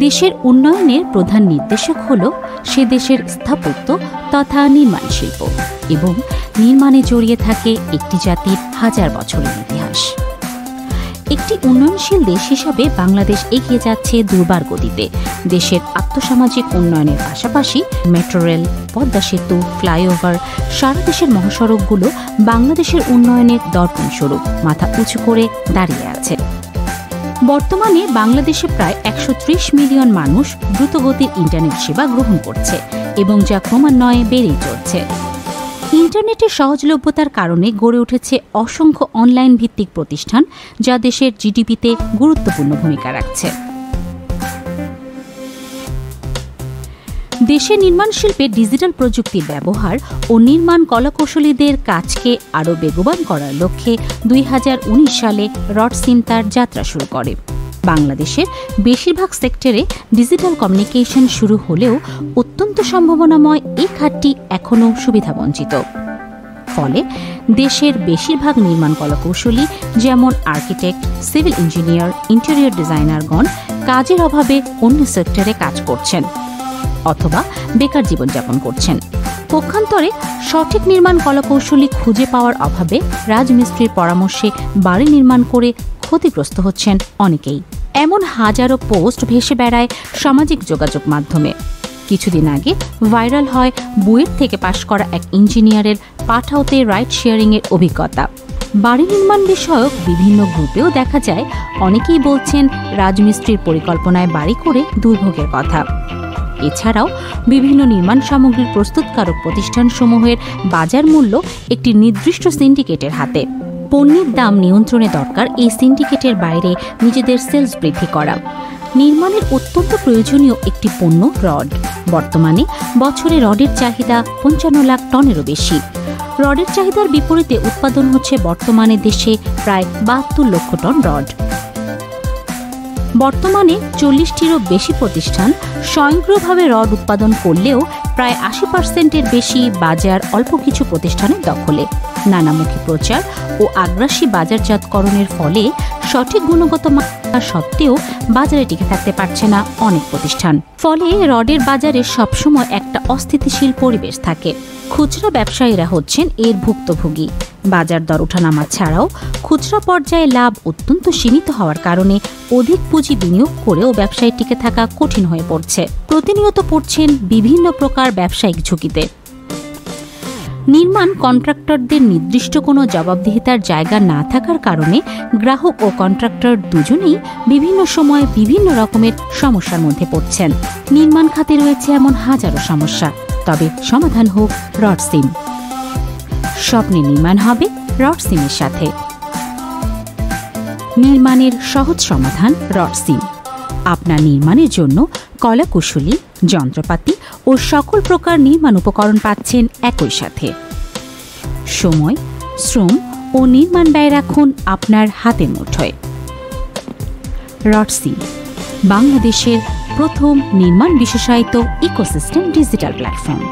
দেশের উন্নয়নের প্রধান নির্দেশক হল সে দেশের স্থাপত্য তথা নির্মাণ শিল্প এবং নির্মাণে জড়িয়ে থাকে একটি জাতির হাজার বছরের ইতিহাস। একটি উন্নয়নশীল দেশ হিসাবে বাংলাদেশ এগিয়ে যাচ্ছে দুর্বার গতিতে। দেশের আর্থসামাজিক উন্নয়নের পাশাপাশি মেট্রো রেল, পদ্মা সেতু, ফ্লাইওভার, সারা দেশের মহাসড়কগুলো বাংলাদেশের উন্নয়নের দর্পণ স্বরূপ মাথা উঁচু করে দাঁড়িয়ে আছে। বর্তমানে বাংলাদেশে প্রায় ১৩০ মিলিয়ন মানুষ দ্রুতগতির ইন্টারনেট সেবা গ্রহণ করছে এবং যা ক্রমান্বয়ে বেড়েই চলছে। ইন্টারনেটের সহজলভ্যতার কারণে গড়ে উঠেছে অসংখ্য অনলাইন ভিত্তিক প্রতিষ্ঠান, যা দেশের জিডিপিতে গুরুত্বপূর্ণ ভূমিকা রাখছে। দেশে নির্মাণ শিল্পে ডিজিটাল প্রযুক্তির ব্যবহার ও নির্মাণ কলাকৌশলীদের কাজকে আরও বেগবান করার লক্ষ্যে ২০১৯ সালে রডসিম তার যাত্রা শুরু করে। বাংলাদেশের বেশিরভাগ সেক্টরে ডিজিটাল কমিউনিকেশন শুরু হলেও অত্যন্ত সম্ভাবনাময় এই খাতটি এখনও সুবিধাবঞ্চিত। ফলে দেশের বেশিরভাগ নির্মাণ কলাকৌশলী যেমন আর্কিটেক্ট, সিভিল ইঞ্জিনিয়ার, ইন্টেরিয়র ডিজাইনারগণ কাজের অভাবে অন্য সেক্টরে কাজ করছেন অথবা বেকার জীবনযাপন করছেন। পক্ষান্তরে সঠিক নির্মাণ কলাকৌশলী খুঁজে পাওয়ার অভাবে রাজমিস্ত্রির পরামর্শে বাড়ি নির্মাণ করে ক্ষতিগ্রস্ত হচ্ছেন অনেকেই। এমন হাজারো পোস্ট ভেসে বেড়ায় সামাজিক যোগাযোগ মাধ্যমে। কিছুদিন আগে ভাইরাল হয় বুয়েট থেকে পাশ করা এক ইঞ্জিনিয়ারের পাঠাওতে রাইড শেয়ারিংয়ের অভিজ্ঞতা। বাড়ি নির্মাণ বিষয়ক বিভিন্ন গ্রুপেও দেখা যায় অনেকেই বলছেন রাজমিস্ত্রির পরিকল্পনায় বাড়ি করে দুর্ভোগের কথা। এছাড়াও বিভিন্ন নির্মাণ সামগ্রীর প্রস্তুতকারক প্রতিষ্ঠানসমূহের বাজার মূল্য একটি নির্দিষ্ট সিন্ডিকেটের হাতে। পণ্যের দাম নিয়ন্ত্রণে দরকার এই সিন্ডিকেটের বাইরে নিজেদের সেলস বৃদ্ধি করা। নির্মাণের অত্যন্ত প্রয়োজনীয় একটি পণ্য রড। বর্তমানে বছরে রডের চাহিদা ৫৫ লাখ টনেরও বেশি। রডের চাহিদার বিপরীতে উৎপাদন হচ্ছে বর্তমানে দেশে প্রায় ৭২ লক্ষ টন রড। বর্তমানে ৪০টিরও বেশি প্রতিষ্ঠান স্বয়ংক্রিয়ভাবে রড উৎপাদন করলেও প্রায় ৮০% বেশি বাজার অল্প কিছু প্রতিষ্ঠানের দখলে। নানামুখী প্রচার ও আগ্রাসী বাজারজাতকরণের ফলে সঠিক গুণগত মান সত্ত্বেও বাজারে টিকে থাকতে পারছে না অনেক প্রতিষ্ঠান। ফলে রডের বাজারে সবসময় একটা অস্থিতিশীল পরিবেশ থাকে। খুচরা ব্যবসায়ীরা হচ্ছেন এর ভুক্তভোগী। বাজার দর ওঠানামা ছাড়াও খুচরা পর্যায়ে লাভ অত্যন্ত সীমিত হওয়ার কারণে অধিক পুঁজি বিনিয়োগ করেও ব্যবসায় টিকে থাকা কঠিন হয়ে পড়ছে। প্রতিনিয়ত পড়ছেন বিভিন্ন প্রকার ব্যবসায়িক ঝুঁকিতে। নির্মাণ কন্ট্রাক্টরদের নির্দিষ্ট কোনো জবাবদিহিতার জায়গা না থাকার কারণে গ্রাহক ও কন্ট্রাক্টর দুজনেই বিভিন্ন সময় বিভিন্ন রকমের সমস্যার মধ্যে পড়ছেন। নির্মাণ খাতে রয়েছে এমন হাজারো সমস্যা, তবে সমাধান হোক রডসিম। স্বপ্নে নির্মাণ হবে রডসিমের সাথে। নির্মাণের সহজ সমাধান রডসিম। আপনার নির্মাণের জন্য কলাকুশলী, যন্ত্রপাতি ও সকল প্রকার নির্মাণ উপকরণ পাচ্ছেন একই সাথে। সময়, শ্রম ও নির্মাণ ব্যয় রাখুন আপনার হাতের মুঠোয়। রডসিম বাংলাদেশের প্রথম নির্মাণ বিশেষায়িত ইকোসিস্টেম ডিজিটাল প্ল্যাটফর্ম।